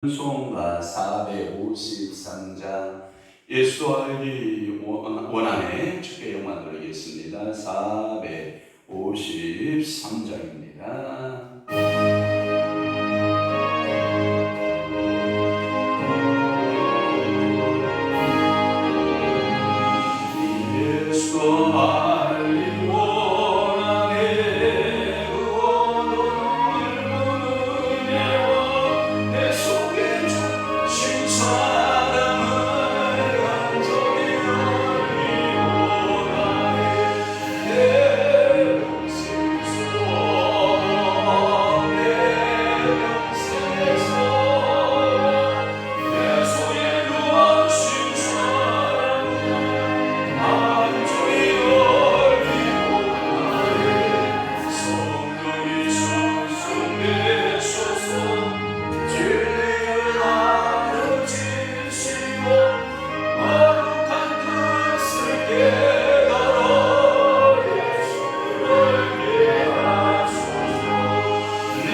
찬송가 453장 예수 알기 원안에 주께 영광 돌리겠습니다. 453장입니다. 예수 알기 원안에 구원을 은혜와 내 속에 주신 사랑을 간절히 알기 원하네. 내 영생 속에 내 영생에서 내 손에 주신 사랑을 간절히 알기 원하네. 성령이 충성되셔서 진리를 가르치시고 거룩한 뜻을 깨달아 예수를 알게 하소서. 내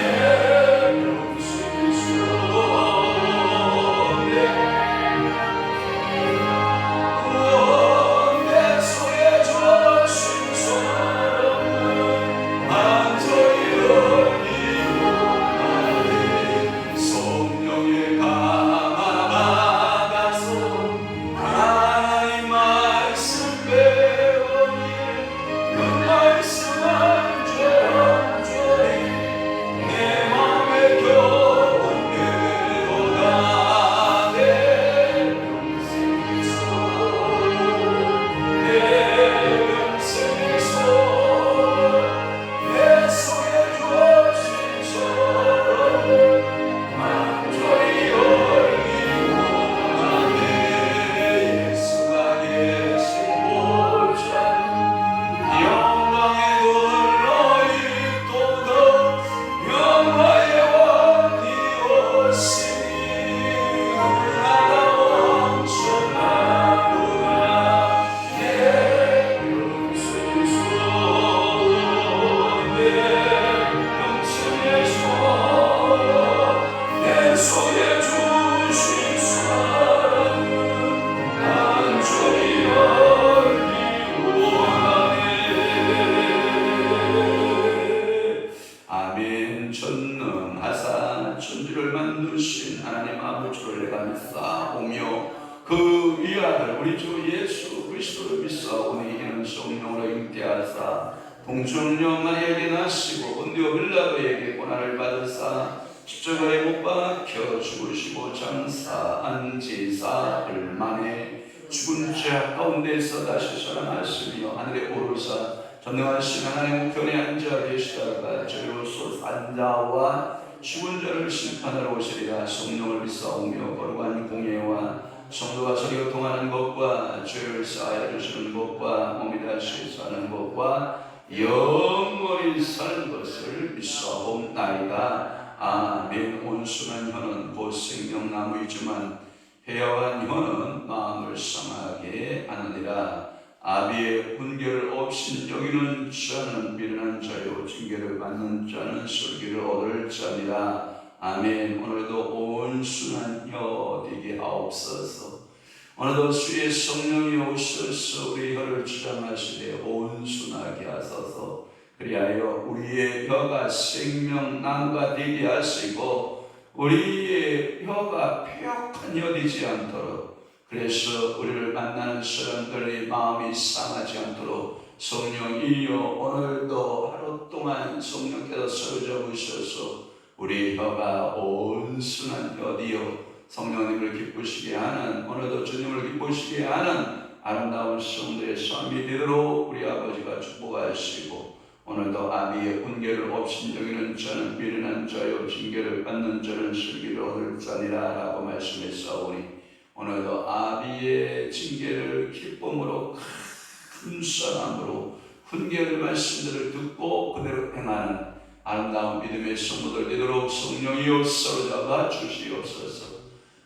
영생 속에 내 손에 주신 사랑을 간절히 알기 원하네. 성령의 감화 받아서 하나님 말씀 배우니 그 말씀 간절히 내 맘에 겨운 되도다. 내 영생에서 내 영생에서 내 손에 주신 사랑을 간절히 알기 원하네. 예수가 계신 보좌는 영광에 둘러있도다. 영화의 왕이 오시니 나라 왕천하구나. 내 영생 속에 영생에서 내 손에 주신 사랑을 간절히 알기 원하네. 아멘. 전능하사 천지를 만드신 하나님 아버지를 내가 믿사오며 그 위아들 우리 주 예수 그리스도를 믿사오니 이는 성령으로 잉태하사 동정녀 마리아에게 나시고 본디오 빌라도에게 고난을 받으사 십자가에 못 박혀 죽으시고 장사 안지사흘 만에 죽은 자 가운데서 다시 살아나시며 하늘에 오르사 전능하신 하나님 우편에 앉아 계시다가 저리로서 산 자와 죽은 자를 심판하러 오시리라. 성령을 믿사오며 거룩한 공예와 성도가 서로 교통하는 것과 죄를 사하여 주시는 것과 몸이 다시 사는 것과 영원히 사는 것을 믿사옵나이다. 아멘. 온순한 혀는 곧 생명나무이지만 해야한 혀는 마음을 상하게 하느니라. 아비의 훈계를 없인 여기는 자는 미련한 자요 징계를 받는 자는 슬기를 얻을 자니라. 아멘. 오늘도 온순한 혀 되게 하옵소서. 오늘도 주의 성령이 오셔서 우리 혀를 주장하시되 온순하게 하소서. 그리하여 우리의 혀가 생명나무가 되게 하시고 우리의 혀가 폐역한 혀 되지 않도록, 그래서 우리를 만나는 사람들의 마음이 상하지 않도록 성령이여 오늘도 하루 동안 성령께서 사로잡으셔서 우리 혀가 온순한 혀디요 성령님을 기쁘시게 하는, 오늘도 주님을 기쁘시게 하는 아름다운 성도의 삶이 되도록 우리 아버지가 축복하시고, 오늘도 아비의 훈계를 없인 여기는 자는 미련한 자요 징계를 받는 자는 슬기를 얻을 자니라 라고 말씀했사오니 오늘도 아비의 징계를 기쁨으로 큰 사랑으로 훈계의 말씀들을 듣고 그대로 행하는 아름다운 믿음의 성도들 되도록 성령이여 사로잡아 주시옵소서.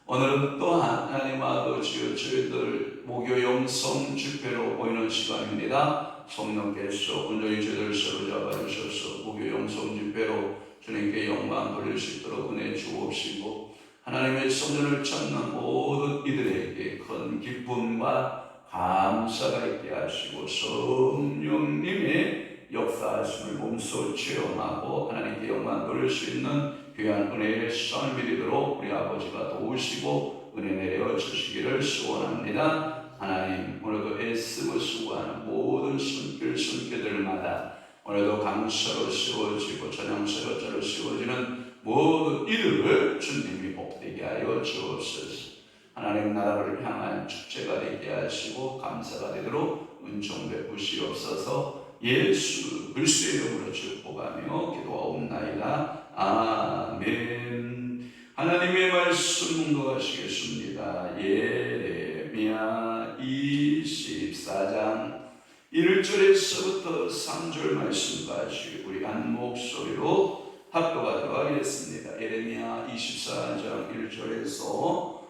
오늘은 또한 하나님 아버지여 저희들 목요 영성 집회로 보이는 시간입니다. 성령께서 온전히 저희들을 사로잡아 주셔서 목요 영성 집회로 주님께 영광 돌릴 수 있도록 은혜 주옵시고, 하나님의 성전을 찾는 모든 이들에게 큰 기쁨과 감사가 있게 하시고 성령님의 역사하심을 몸소 체험하고 하나님께 영광 돌릴 수 있는 귀한 은혜의 삶이 되도록 우리 아버지가 도우시고 은혜 내려 주시기를 소원합니다. 하나님, 오늘도 애쓰고 수고하는 모든 손길들마다 오늘도 강사로 세워지고 전향사로자로 세워지는 모든 이들을 주님이 복되게 하여 주옵소서. 하나님 나라를 향한 축제가 되게 하시고 감사가 되도록 은총 베푸시옵소서. 예수 그리스도의 이름으로 축복하며 기도하옵나이다. 아멘. 하나님의 말씀 공독하시겠습니다. 예레미야 24장 1절에서부터 3절 말씀까지 우리 한 목소리로 합독하도록 하겠습니다. 예레미야 24장 1절에서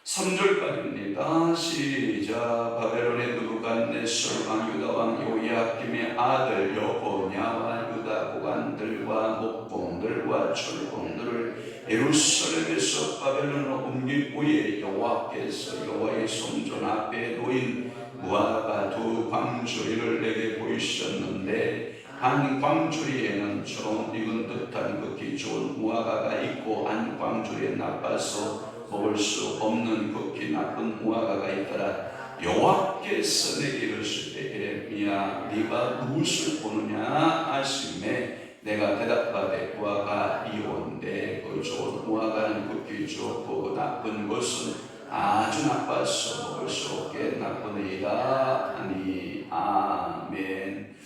3절까지입니다. 시작. 바벨론의 느부갓네살 왕 유다 왕 요야김의 아들 여호냐와 유다 고관들과 목공들과 철공들을 예루살렘에서 바벨론으로 옮긴 후에 여호와께서 여호와의 성전 앞에 놓인 무화과 두 광주리를 내게 보이셨는데 한 광주리에는 좀 익은 듯한 극히 좋은 무화과가 있고 한 광주리에 나빠서 먹을 수 없는 극히 나쁜 무화과가 있더라. 여호와께서 내게 이르시되 예레미야 네가 무엇을 보느냐 하시매 내가 대답하되 무화과 이온데 그 좋은 무화과는 극히 좋고 나쁜 것은 아주 나빠서 먹을 수 없게 나쁘니이다 하니. 아멘.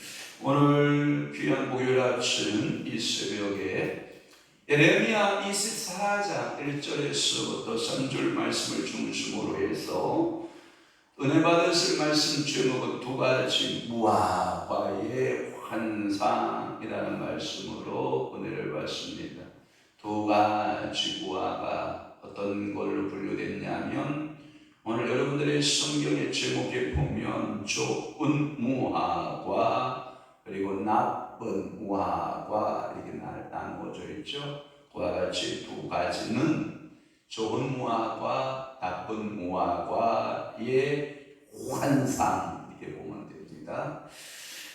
오늘 귀한 목요일 아침 이 새벽에 예레미야 24장 1절에서부터 3절 말씀을 중심으로 해서 은혜 받으실 말씀 제목은 두 가지 무화과의 환상이라는 말씀으로 은혜를 받습니다. 두 가지 무화과 어떤 걸로 분류됐냐면 오늘 여러분들의 성경의 제목에 보면 좋은 무화과 그리고 나쁜 무화과 이렇게 나누어져 있죠. 그와 같이 두 가지는 좋은 무화과, 나쁜 무화과의 환상 이렇게 보면 됩니다.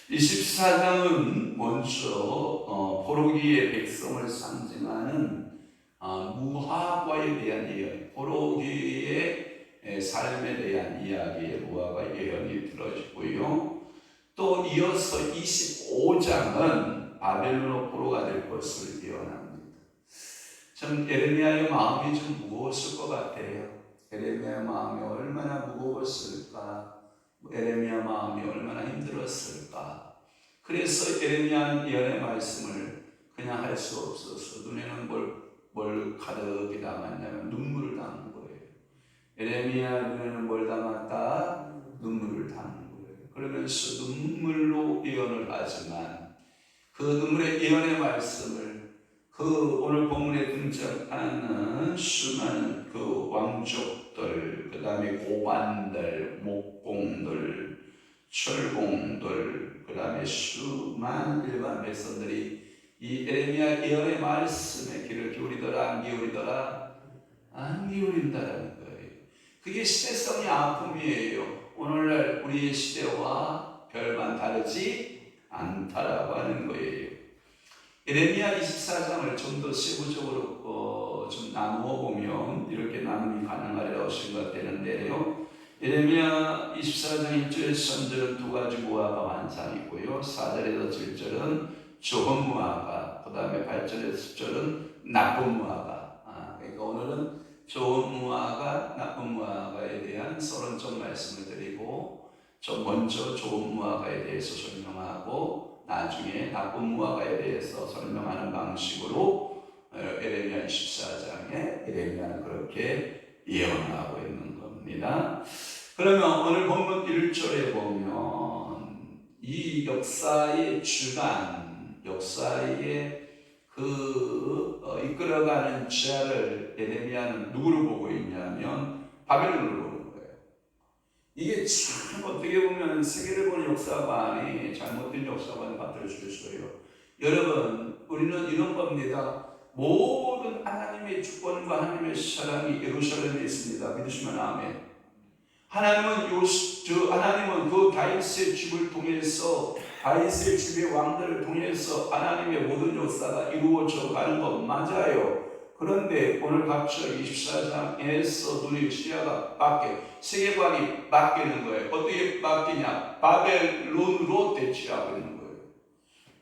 24장은 먼저 포로기의 백성을 상징하는 무화과에 대한 이야기, 포로기의 삶에 대한 이야기의 무화과 예언이 들어지고요. 또 이어서 25장은 바벨론 포로가 될 것을 예언합니다. 참 예레미야의 마음이 좀 무거웠을 것 같아요. 예레미야의 마음이 얼마나 무거웠을까? 예레미야 마음이 얼마나 힘들었을까? 그래서 예레미야 예언의 말씀을 그냥 할 수 없어서 눈에는 뭘 가득히 담았냐면 눈물을 담은 거예요. 예레미야 눈에는 뭘 담았다? 눈물을 담은 거예요. 그러면서 눈물로 예언을 하지만 그 눈물의 예언의 말씀을 그 오늘 본문에 등장하는 수많은 그 왕족들, 그 다음에 고관들, 목공들, 철공들, 그 다음에 수많은 일반 백성들이 이 예레미야 예언의 말씀에 귀를 기울이더라 안 기울이더라? 안 기울인다라는 거예요. 그게 시대성의 아픔이에요. 오늘날 우리의 시대와 별반 다르지 않다라고 하는 거예요. 예레미야 24장을 좀 더 세부적으로 좀 나누어 보면 이렇게 나눔이 가능하리라고 생각되는데요. 예레미야 24장 1절에서 3절은 두 가지 무화과 환상이고요. 4절에서 7절은 좋은 무화과, 그 다음에 8절에서 10절은 나쁜 무화과. 그러니까 오늘은 좋은 무화과, 나쁜 무화과에 대한 서론적 말씀을 드리고 좀 먼저 좋은 무화과에 대해서 설명하고 나중에 나쁜 무화과에 대해서 설명하는 방식으로 예레미야 24장에 예레미야는 그렇게 예언하고 있는 겁니다. 그러면 오늘 본문 1절에 보면 이 역사의 주관, 역사의 이끌어가는 자를 예레미야는 누구를 보고 있냐면 바벨론을 보는 거예요. 이게 참 어떻게 보면 세계를 보는 역사관이 잘못된 역사관을 만들어 줄 수 있어요. 여러분, 우리는 이런 겁니다. 모든 하나님의 주권과 하나님의 사랑이 예루살렘에 있습니다. 믿으시면 아멘. 하나님은 그 다윗의 집을 통해서, 다윗의 집의 왕들을 통해서 하나님의 모든 역사가 이루어져 가는 것 맞아요. 그런데 오늘 갑자기 24장에서 눈의 시야가 세계관이 바뀌는 거예요. 어떻게 바뀌냐? 바벨론으로 대치하고 있는 거예요.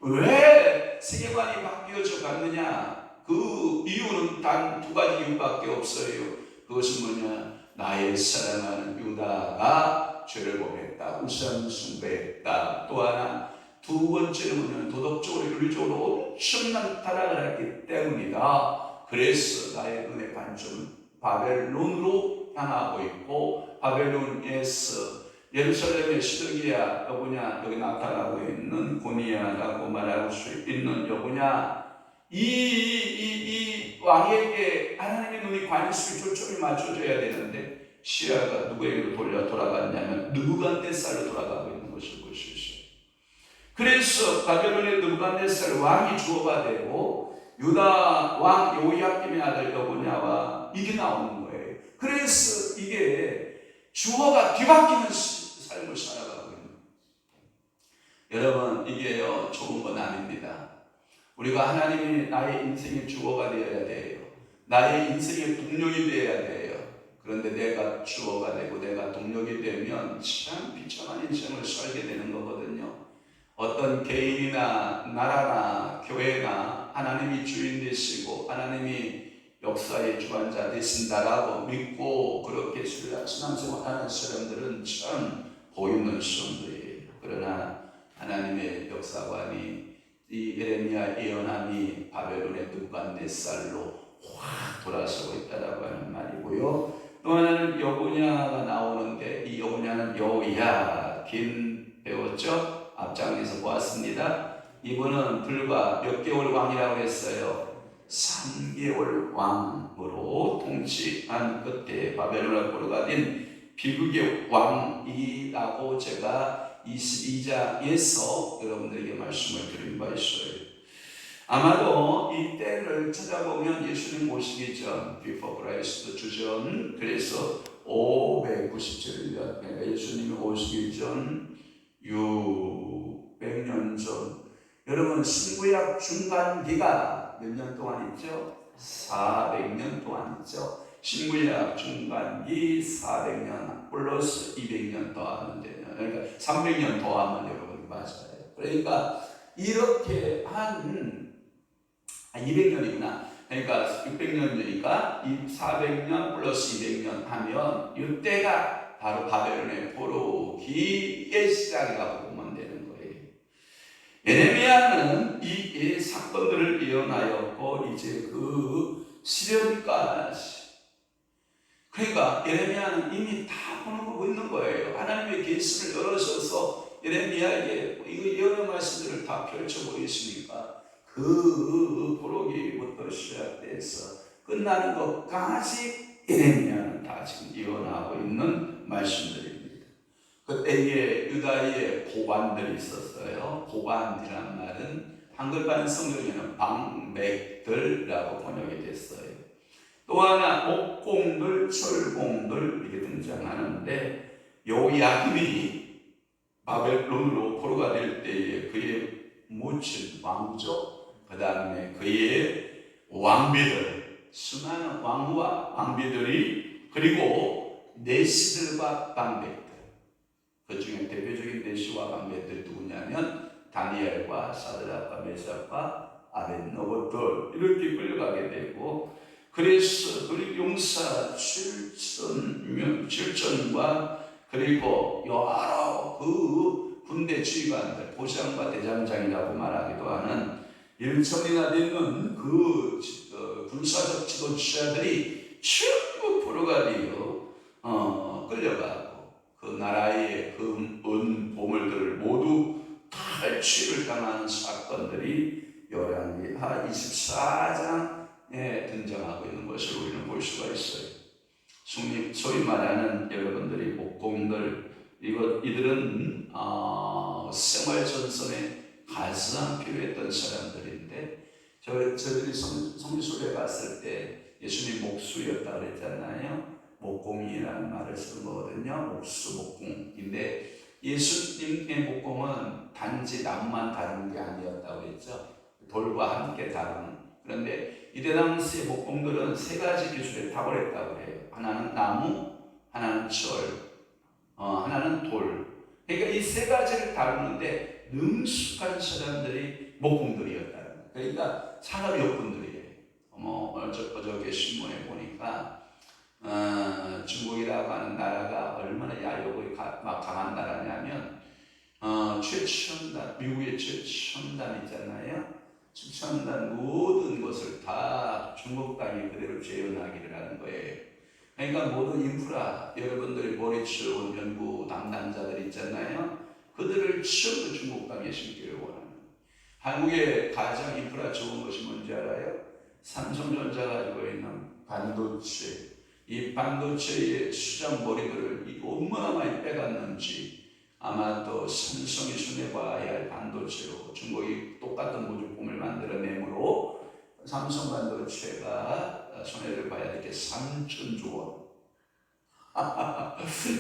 왜 세계관이 바뀌어져 갔느냐? 그 이유는 단 두 가지 이유밖에 없어요. 그것은 뭐냐? 나의 사랑하는 유다가 죄를 범했다. 우상 숭배했다. 또 하나, 두 번째는 도덕적으로 윤리적으로 엄청난 타락을 했기 때문이다. 그래서 나의 은혜 반점은 바벨론으로 향하고 있고, 바벨론에서 예루살렘의 시드기야 여보냐, 여기 나타나고 있는 고니야라고 말할 수 있는 여보냐, 이 왕에게 하나님의 눈이 관심이 초점이 맞춰져야 되는데 시야가 누구에게로 돌아갔냐면 느부갓네살로 돌아가고 있는 것을 볼 수 있어요. 그래서 바벨론의 느부갓네살 왕이 주어가 되고 유다 왕 요야김의 아들 여보냐와 이게 나오는 거예요. 그래서 이게 주어가 뒤바뀌는 삶을 살아가고 있는 거예요. 여러분, 이게요 좋은 건 아닙니다. 우리가 하나님이 나의 인생의 주어가 되어야 돼요. 나의 인생의 동력이 되어야 돼요. 그런데 내가 주어가 되고 내가 동력이 되면 참 비참한 인생을 살게 되는 거거든요. 어떤 개인이나 나라나 교회나 하나님이 주인 되시고 하나님이 역사의 주관자 되신다라고 믿고 그렇게 신앙생활하는 사람들은 참 보이는 성도예요. 그러나 하나님의 역사관이 이 예레미야 예언함이 바벨론의 느부갓네살로 확 돌아서고 있다라고 하는 말이고요. 또 하나는 여보냐가 나오는데 이 여보냐는 여호야긴 배웠죠? 앞장에서 보았습니다. 이분은 불과 몇 개월 왕이라고 했어요. 3개월 왕으로 통치한 끝에 바벨론을 포로가된 비극의 왕이라고 제가 22장에서 여러분들에게 말씀을 드린 바 있어요. 아마도 이 때를 찾아보면 예수님 오시기 전, before Christ 주전, 그래서 597년, 그러니까 예수님이 오시기 전 600년 전. 여러분, 신구약 중간기가 몇 년 동안 있죠? 400년 동안 있죠. 신구약 중간기 400년 플러스 200년 더하면 되죠. 그러니까 300년 더하면 여러분 맞아요. 그러니까 이렇게 한 200년이구나. 그러니까 600년이니까 400년 플러스 200년 하면 이때가 바로 바벨론의 포로기의 시작이라고 보면 되는 거예요. 예레미야는 이 사건들을 예언하였고 이제 그 시련까지, 그러니까 예레미야는 이미 다 보고 있는 거예요. 하나님의 계시를 열어줘서 예레미야에게 이거 예언의 말씀들을 다 펼쳐보이시니까 그 포로기부터 시작돼서 끝나는 것까지 예레미야는 다 지금 예언하고 있는 말씀들입니다. 그때에 유다의 고관들이 있었어요. 고관이란 말은 한글판 성경에는 방백들이라고 번역이 됐어요. 또 하나 목공들, 철공들 이렇게 등장하는데 요야김이 바벨론으로 포로가 될 때에 그의 모친 왕족, 그 다음에 그의 왕비들, 수많은 왕후와 왕비들이, 그리고 내시들과 방백들, 그 중에 대표적인 내시와 방백들이 누구냐면 다니엘과 사드락과 메삭과 아벳노고들 이렇게 끌려가게 되고, 그래서 그리고 용사 7천과 그리고 여러 그 군대 지휘관들, 보상과 대장장이라고 말하기도 하는 1천이나 되는 그 군사적 지도자들이 전부 포로가 되어 끌려가고 그 나라의 금, 은, 보물들을 모두 탈취를 당하는 사건들이 열왕기하 24장에 등장하고 있는 것을 우리는 볼 수가 있어요. 소위 말하는 여러분들이 목공들, 이들은 생활 전선에 가장 필요했던 사람들인데 저희들이 성지순례 갔을 때 예수님 목수였다 그랬잖아요. 목공이라는 말을 쓰는 거거든요. 목수, 목공인데 예수님의 목공은 단지 나무만 다루는 게 아니었다고 했죠. 돌과 함께 다루는. 그런데 이때 당시의 목공들은 세 가지 기술에 탁월했다고 해요. 하나는 나무, 하나는 철, 하나는 돌. 그러니까 이 세 가지를 다루는데 능숙한 사람들이 목공들이었다는 거예요. 그러니까 산업용분들이에요. 어저께 신문에 보니까 중국이라고 하는 나라가 얼마나 야욕이 강한 나라냐면 최첨단, 미국의 최첨단 있잖아요. 최첨단 모든 것을 다 중국 땅이 그대로 재현하기를 하는 거예요. 그러니까 모든 인프라, 여러분들이 머리치운 연구 담당자들 있잖아요. 그들을 전부 중국 땅에 심기를 원하는 거예요. 한국의 가장 인프라 좋은 것이 뭔지 알아요? 삼성전자 가지고 있는 반도체. 이 반도체의 수장 머리들을 얼마나 많이 빼갔는지 아마 또 삼성이 손해봐야 할 반도체로 중국이 똑같은 모듈품을 만들어내므로 삼성 반도체가 손해를 봐야 될 게 3천조 원.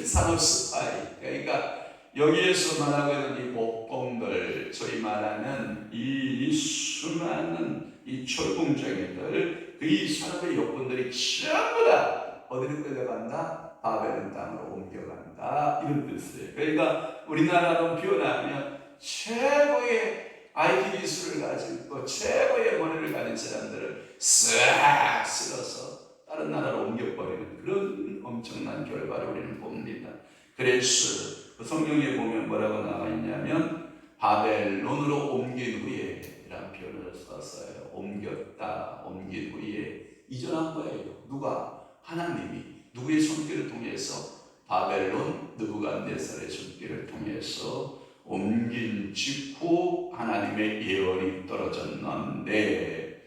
산업 스파이. 그러니까 여기에서 말하는 이 목공들, 소위 말하는 이 수많은 이 철공장애들, 이 산업의 여건들이 전부 다 어디로 끌려간다? 바벨론 땅으로 옮겨간다. 이런 뜻이에요. 그러니까 우리나라로 표현하면 최고의 IT 기술을 가지고 최고의 머리를 가진 사람들을 싹 쓸어서 다른 나라로 옮겨버리는 그런 엄청난 결과를 우리는 봅니다. 그래서 그 성경에 보면 뭐라고 나와 있냐면 바벨론으로 옮긴 후에 이라는 표현을 썼어요. 옮겼다, 옮긴 후에 이전한 거예요. 누가? 하나님이 누구의 손길을 통해서? 바벨론 느부갓네살의 손길을 통해서 옮긴 직후 하나님의 예언이 떨어졌는데,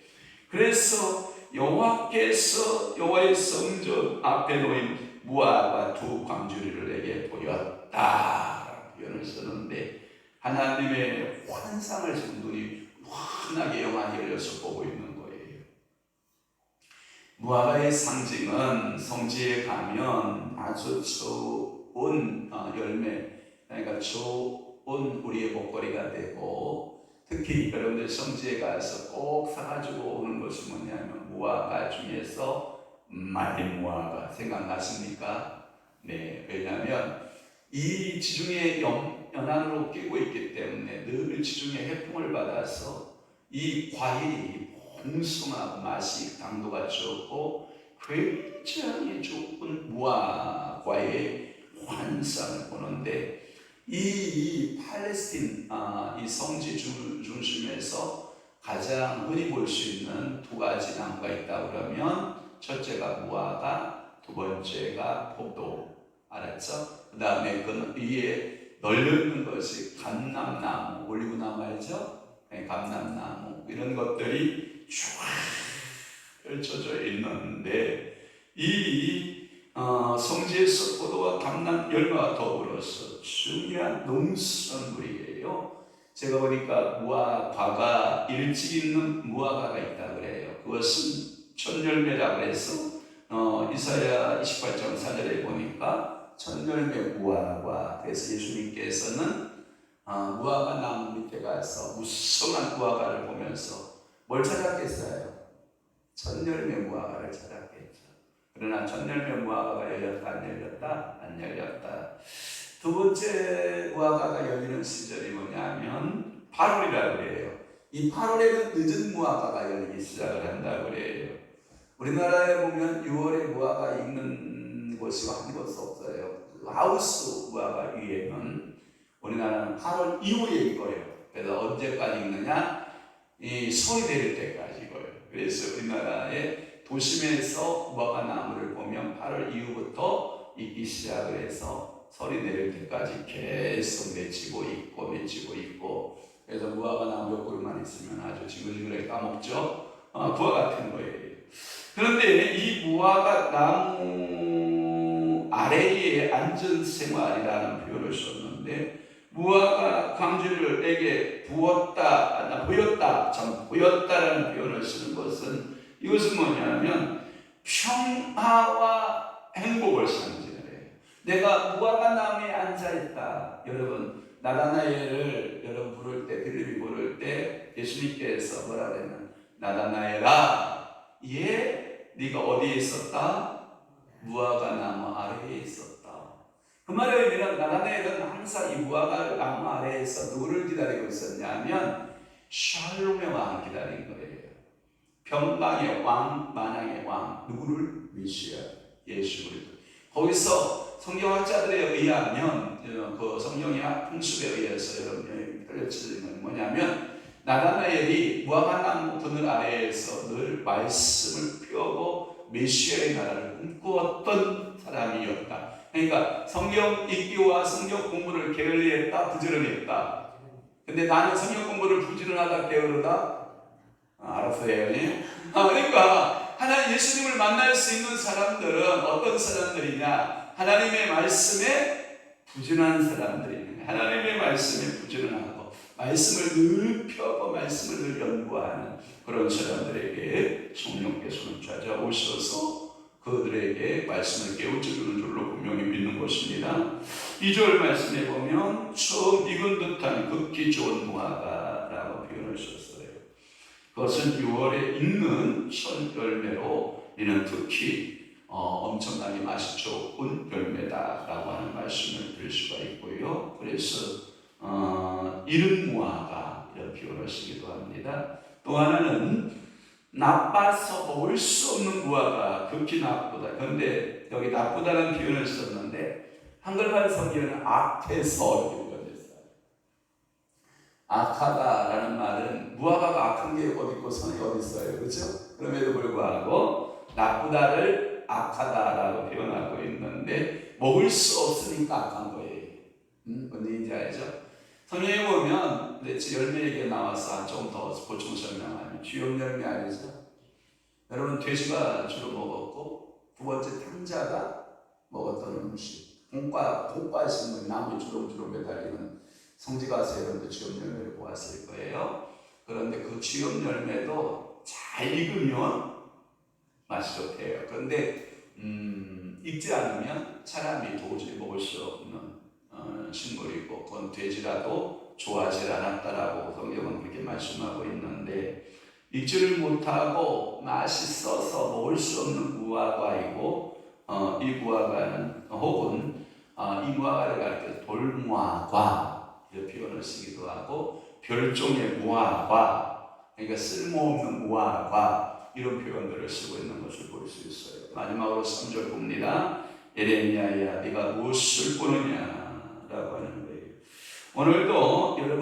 그래서 여호와의 성전 앞에 놓인 무화과 두 광주리를 내게 보였다 표현을 쓰는데, 하나님의 환상을 지금 눈이 환하게 영안이 열려서 보고 있는 거예요. 무화과의 상징은 성지에 가면 아주 좋은 열매, 그러니까 좋은 우리의 먹거리가 되고, 특히 여러분들 성지에 가서 꼭 사가지고 오는 것이 뭐냐면 무화과 중에서 말린 무화과 생각나십니까? 네, 왜냐하면 이 지중해 연안으로 끼고 있기 때문에 늘 지중해 해풍을 받아서 이 과일이 풍성하고 맛이 강도가 좋고 굉장히 좋은 무화과의 환상을 보는데, 이 팔레스틴 이 성지 중심에서 가장 흔히 볼 수 있는 두 가지 나무가 있다 그러면 첫째가 무화과, 두 번째가 포도. 알았죠? 그 다음에 그 위에 널려있는 것이 감람나무, 올리브나무 알죠? 감람나무, 이런 것들이 쫙 펼쳐져 있는데, 이 성지에서 포도와 감람 열매와 더불어서 중요한 농수산물이에요. 제가 보니까 무화과가 일찍 있는 무화과가 있다 그래요. 그것은 천열매라고 해서 이사야 28장 4절에 보니까 천열매 무화과. 그래서 예수님께서는 무화과 나무 밑에 가서 무성한 무화과를 보면서 뭘 찾았겠어요? 천열매 무화과를 찾았겠죠. 그러나 천열매 무화과가 열렸다 안 열렸다? 안 열렸다. 두 번째 무화과가 열리는 시절이 뭐냐면 8월이라고 그래요. 이 8월에는 늦은 무화과가 열리기 시작을 한다고 그래요. 우리나라에 보면 6월에 무화과 익는 곳이 한 곳도 없어요. 하우스 무화과 위에는 우리나라는 8월 이후에 익어요. 그래서 언제까지 익느냐? 이 sol이 내릴 때까지 익어요. 그래서 우리나라의 도심에서 무화과 나무를 보면 8월 이후부터 익기 시작을 해서 sol이 내릴 때까지 계속 맺히고 있고, 그래서 무화과 나무 몇 그루만 있으면 아주 징글징글하게 까먹죠? 그와 같은 거예요. 그런데 이 무화과 나무 아래의 안전생활이라는 표현을 썼는데, 무화과 광주를에게 보였다라는 표현을 쓰는 것은 이것은 뭐냐면 평화와 행복을 상징을 해요. 내가 무화과 나무에 앉아있다. 여러분 나다나엘을 여러분 부를 때 빌립이 부를 때 예수님께서 뭐라 그랬냐면 나다나엘아 네가 어디에 있었다? 무화과 나무 아래에 있었다. 그 말의 의미는 나다나엘은 항상 이 무화과 나무 아래에서 누구를 기다리고 있었냐면 샬롬의 왕을 기다린 거예요. 평강의 왕, 만왕의 왕, 누구를? 메시아 예수 그리스도. 거기서 성경학자들에 의하면 그 성경의 풍습에 의해서 여러분이 펼쳐지는 건 뭐냐면 나다나엘이 무화과나무 그늘 아래에서 늘 말씀을 펴고 메시아의 나라를 꿈꾸었던 사람이었다. 그러니까 성경 읽기와 성경 공부를 게을리했다, 부지런했다. 근데 나는 성경 공부를 부지런하다, 게으르다. 알았어요. 그러니까 하나님 예수님을 만날 수 있는 사람들은 어떤 사람들이냐? 하나님의 말씀에 부지런한 사람들이냐? 하나님의 말씀에 부지런하고 말씀을 늘 펴고 말씀을 늘 연구하는 그런 사람들에게 성령께서는 찾아오셔서 그들에게 말씀을 깨우쳐주는 줄로 분명히 믿는 것입니다. 2절 말씀에 보면 처음 익은 듯한 극히 좋은 무화과라고 표현을 썼어요. 그것은 6월에 익는 첫 열매로 이는 특히 엄청나게 맛이 좋은 열매다라고 하는 말씀을 드릴 수가 있고요. 그래서 이른 무화과 이런 표현을 쓰기도 합니다. 또 하나는 나빠서 먹을 수 없는 무화과, 극히 나쁘다. 그런데 여기 나쁘다는 표현을 썼는데 한글판 성경은 악해서 이렇게 번역했어요. 악하다라는 말은 무화과가 악한 게 어디 있고 선이 어디 있어요, 그렇죠? 그럼에도 불구하고 나쁘다를 악하다라고 표현하고 있는데 먹을 수 없으니까 악한 거예요. 뭔 얘기인지 알죠? 성경에 보면 열매 얘기가 나와서 조금 더 보충 설명하면 주염 열매 알죠? 여러분 돼지가 주로 먹었고 두 번째 탕자가 먹었던 음식 공과 식물 나무 주렁주렁 매달리는 성지가서 여러분들 주염 열매를 보았을 거예요. 그런데 그 주염 열매도 잘 익으면 맛이 좋대요. 그런데 익지 않으면 사람이 도저히 먹을 수 없는 식물이고 그건 돼지라도 좋아하지 않았다라고 성경은 그렇게 말씀하고 있는데 익지를 못하고 맛있어서 먹을 수 없는 무화과이고 이 무화과는 혹은 이 무화과를 가리켜 돌무화과 이런 표현을 쓰기도 하고 별종의 무화과 그러니까 쓸모없는 무화과 이런 표현들을 쓰고 있는 것을 볼 수 있어요. 마지막으로 3절 봅니다. 에레미야야 네가 무엇을 보느냐 라고 하는 거예요. 오늘도 여러분